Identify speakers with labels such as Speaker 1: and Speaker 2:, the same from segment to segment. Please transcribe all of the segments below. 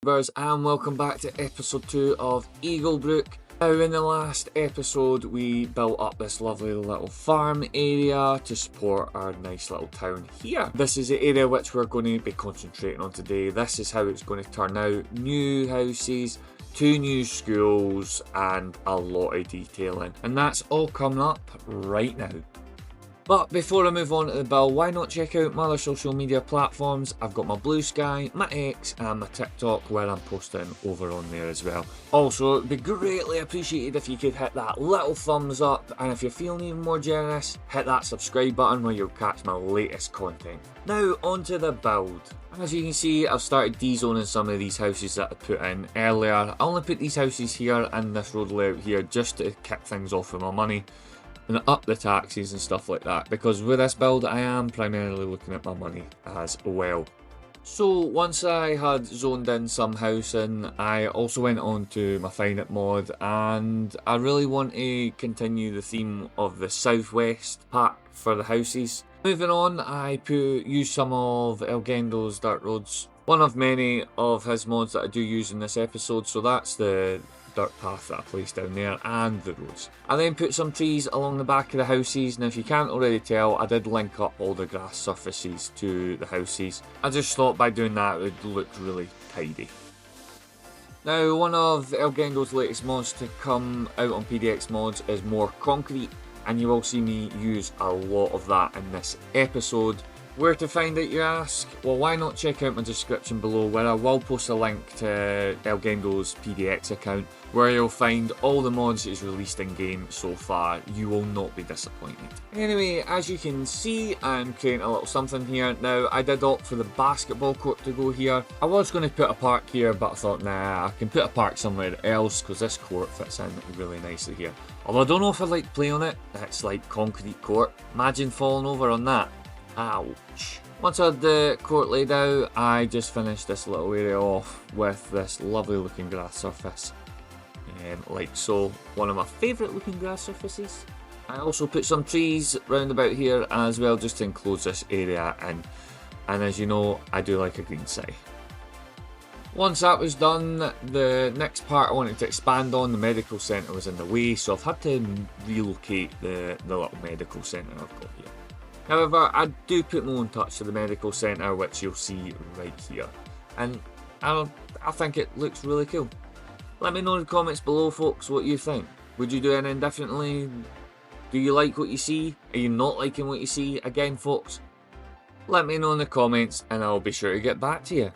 Speaker 1: And welcome back to episode 2 of Eaglebrook. Now in the last episode we built up this lovely little farm area to support our nice little town here. This is the area which we're going to be concentrating on today. This is how it's going to turn out. New houses, 2 new schools and a lot of detailing. And that's all coming up right now. But before I move on to the build, why not check out my other social media platforms? I've got my Blue Sky, my X and my TikTok where I'm posting over on there as well. Also, it'd be greatly appreciated if you could hit that little thumbs up, and if you're feeling even more generous, hit that subscribe button where you'll catch my latest content. Now onto the build. As you can see, I've started de-zoning some of these houses that I put in earlier. I only put these houses here and this road layout here just to kick things off with my money and up the taxes and stuff like that, because with this build I am primarily looking at my money as well. So once I had zoned in some housing, I also went on to my Find It mod, and I really want to continue the theme of the southwest pack for the houses. Moving on, I used some of Elgendo's dirt roads, one of many of his mods that I do use in this episode, so that's the dirt path that I placed down there and the roads. I then put some trees along the back of the houses. Now if you can't already tell, I did link up all the grass surfaces to the houses. I just thought by doing that it would look really tidy. Now one of Elgendo's latest mods to come out on PDX mods is more concrete, and you will see me use a lot of that in this episode. Where to find it, you ask? Well, why not check out my description below, where I will post a link to Elgendo's PDX account where you'll find all the mods he's released in game so far. You will not be disappointed. Anyway, as you can see, I'm creating a little something here. Now, I did opt for the basketball court to go here. I was going to put a park here, but I thought, nah, I can put a park somewhere else because this court fits in really nicely here. Although I don't know if I'd like to play on it. It's like concrete court. Imagine falling over on that. Ouch. Once I had the court laid out, I just finished this little area off with this lovely looking grass surface. Like so, one of my favourite looking grass surfaces. I also put some trees round about here as well, just to enclose this area in. And as you know, I do like a green city. Once that was done, the next part I wanted to expand on, the medical centre, was in the way, so I've had to relocate the little medical centre I've got here. However, I do put my own touch to the medical centre, which you'll see right here. And I think it looks really cool. Let me know in the comments below, folks, what you think. Would you do anything differently? Do you like what you see? Are you not liking what you see? Again, folks, let me know in the comments and I'll be sure to get back to you.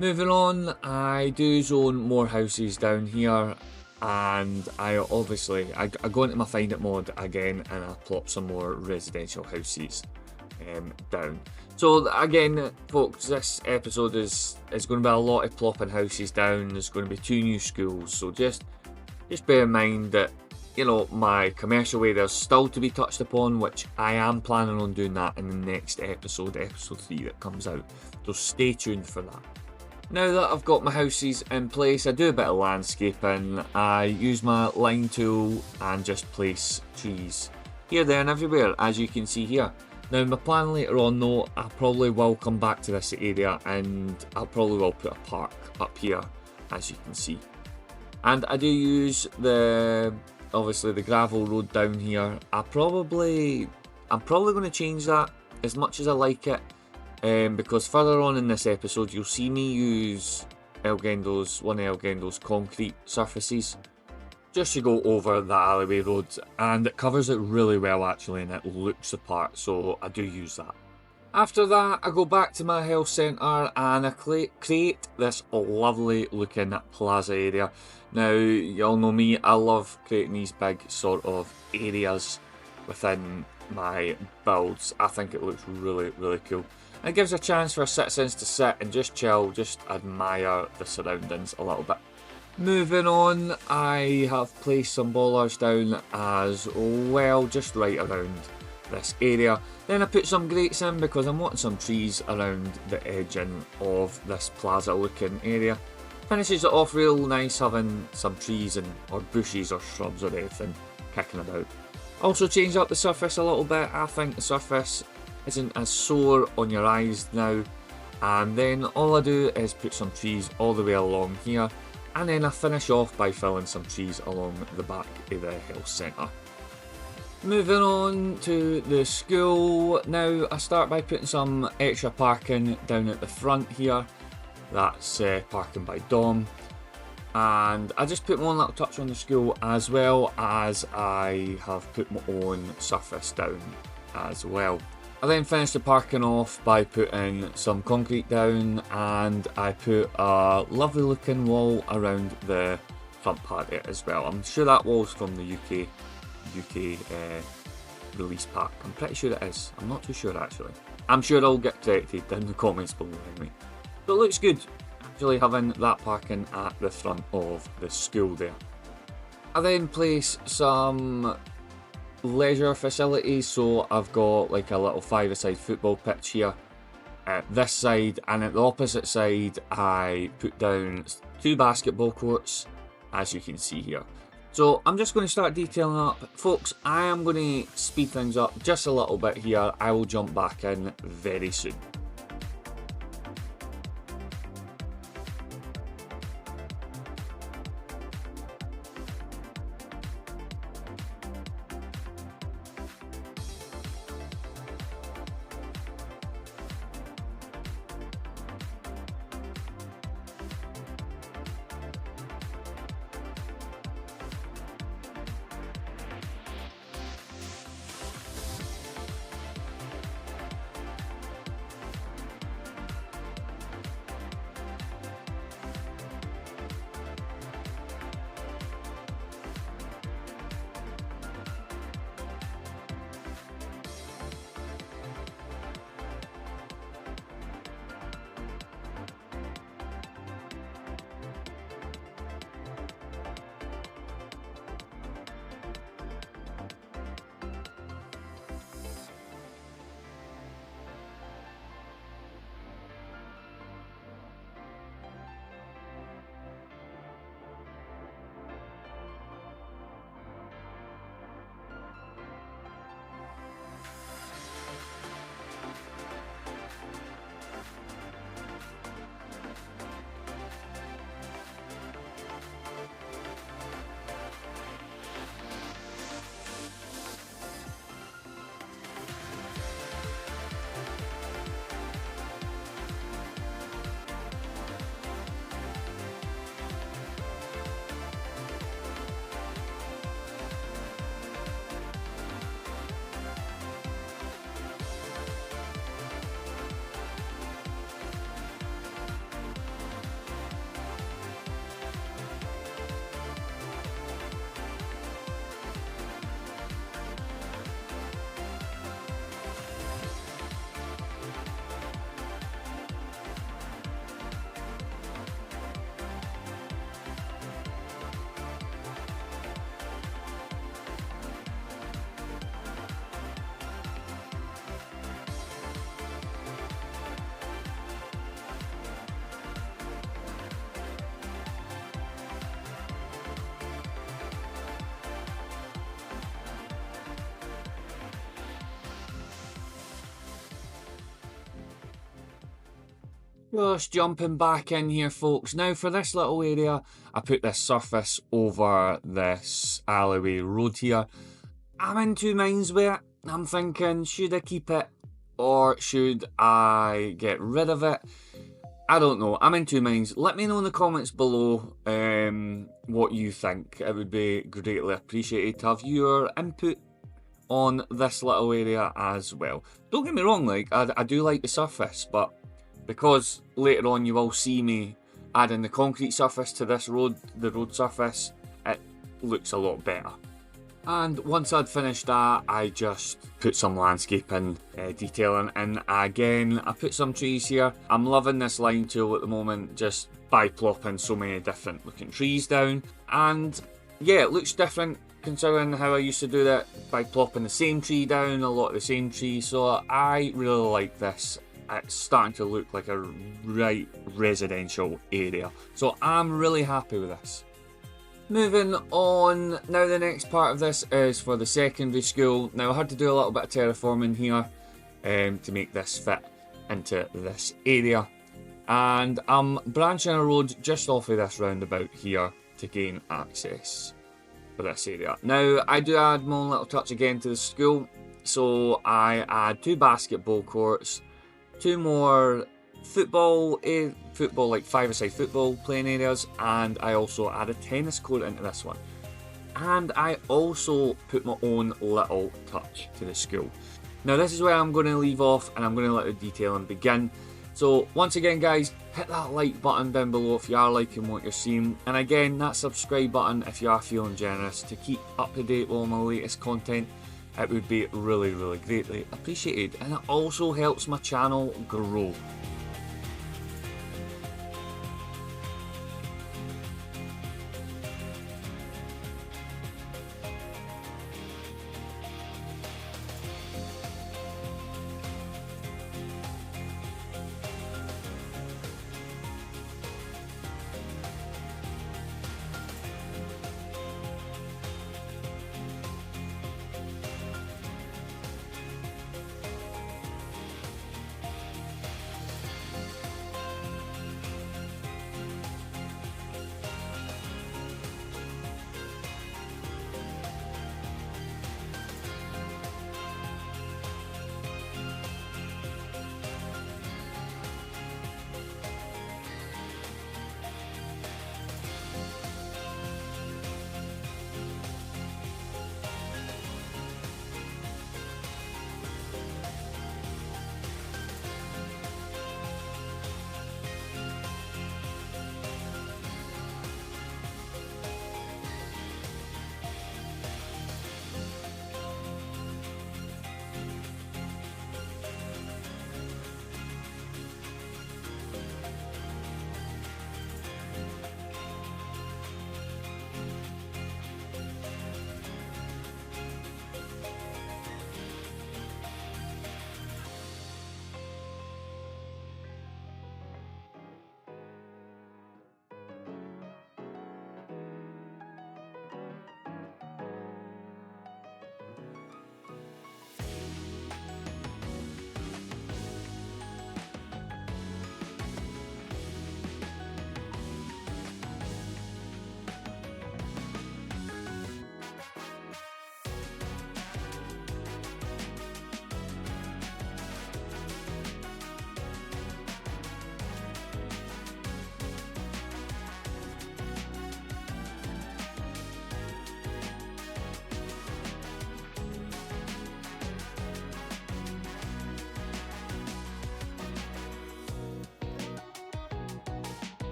Speaker 1: Moving on, I do zone more houses down here. And I obviously, I go into my Find It mod again and I plop some more residential houses down. So again, folks, this episode is going to be a lot of plopping houses down. There's going to be 2 new schools, so just bear in mind that, you know, my commercial area is still to be touched upon, which I am planning on doing that in the next episode, episode 3 that comes out. So stay tuned for that. Now that I've got my houses in place, I do a bit of landscaping. I use my line tool and just place trees here, there and everywhere, as you can see here. Now my plan later on though, I probably will come back to this area and I probably will put a park up here, as you can see. And I do use obviously the gravel road down here. I'm probably going to change that as much as I like it. Because further on in this episode you'll see me use one of Elgendo's concrete surfaces just to go over the alleyway road, and it covers it really well actually and it looks the part, so I do use that. After that I go back to my health centre and I create this lovely looking plaza area. Now you all know me, I love creating these big sort of areas within my builds. I think it looks really, really cool. It gives a chance for citizens to sit and just chill, just admire the surroundings a little bit. Moving on, I have placed some bollards down as well, just right around this area. Then I put some grates in because I'm wanting some trees around the edging of this plaza looking area. Finishes it off real nice having some trees or bushes or shrubs or anything kicking about. Also changed up the surface a little bit. I think the surface isn't as sore on your eyes now. And then all I do is put some trees all the way along here, and then I finish off by filling some trees along the back of the health centre. Moving on to the school, now I start by putting some extra parking down at the front here. That's parking by Dom. And I just put one little touch on the school, as well as I have put my own surface down as well. I then finished the parking off by putting some concrete down, and I put a lovely looking wall around the front part of it as well. I'm sure that wall's from the UK release pack. I'm pretty sure it is. I'm not too sure actually. I'm sure I'll get corrected down in the comments below anyway. But it looks good, actually, having that parking at the front of the school there. I then place some leisure facilities, so I've got like a little five-a-side football pitch here at this side, and at the opposite side I put down 2 basketball courts, as you can see here. So I'm just going to start detailing up. Folks, I am going to speed things up just a little bit here. I will jump back in very soon. Just jumping back in here, folks. Now for this little area, I put this surface over this alleyway road here. I'm in two minds with it. I'm thinking, should I keep it or should I get rid of it? I don't know. I'm in two minds. Let me know in the comments below what you think. It would be greatly appreciated to have your input on this little area as well. Don't get me wrong, like I do like the surface, but because later on you will see me adding the concrete surface to this road, the road surface, it looks a lot better. And once I'd finished that, I just put some landscaping detailing in again. I put some trees here. I'm loving this line tool at the moment, just by plopping so many different looking trees down. And yeah, it looks different considering how I used to do that by plopping the same tree down, a lot of the same trees. So I really like this. It's starting to look like a right residential area. So I'm really happy with this. Moving on, now the next part of this is for the secondary school. Now I had to do a little bit of terraforming here to make this fit into this area. And I'm branching a road just off of this roundabout here to gain access for this area. Now, I do add my own little touch again to the school. So I add 2 basketball courts, 2 more football like 5-a-side football playing areas, and I also add a tennis court into this one. And I also put my own little touch to the school. Now this is where I'm going to leave off, and I'm going to let the detailing begin. So once again guys, hit that like button down below if you are liking what you're seeing, and again that subscribe button if you are feeling generous to keep up to date with all my latest content. It would be really greatly appreciated, and it also helps my channel grow.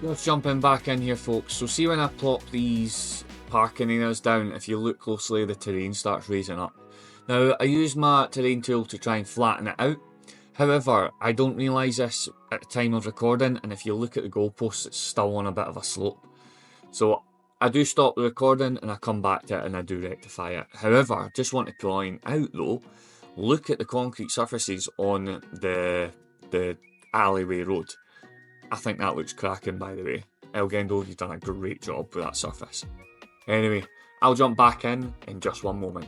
Speaker 1: Just jumping back in here folks, so see when I plop these parking areas down, if you look closely the terrain starts raising up. Now I use my terrain tool to try and flatten it out, however I don't realise this at the time of recording, and if you look at the goalposts it's still on a bit of a slope. So I do stop the recording and I come back to it and I do rectify it. However, I just want to point out though, look at the concrete surfaces on the alleyway road. I think that looks cracking, by the way. Elgendo, you've done a great job with that surface. Anyway, I'll jump back in just one moment.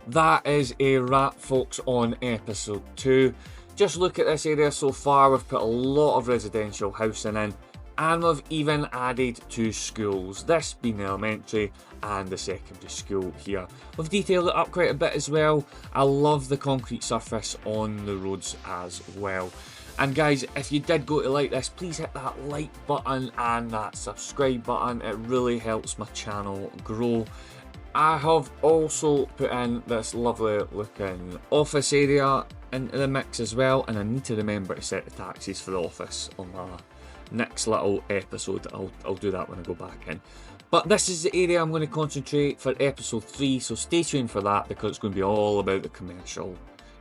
Speaker 1: that is a wrap, folks, on episode 2. Just look at this area so far. We've put a lot of residential housing in, and we've even added 2 schools, this being the elementary and the secondary school here. We've detailed it up quite a bit as well. I love the concrete surface on the roads as well. And guys, if you did go to like this, please hit that like button and that subscribe button. It really helps my channel grow. I have also put in this lovely looking office area into the mix as well, and I need to remember to set the taxes for the office on my next little episode. I'll do that when I go back in. But this is the area I'm going to concentrate for episode 3, so stay tuned for that because it's going to be all about the commercial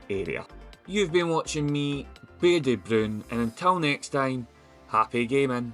Speaker 1: area. You've been watching me, Bearded Brown, and until next time, happy gaming.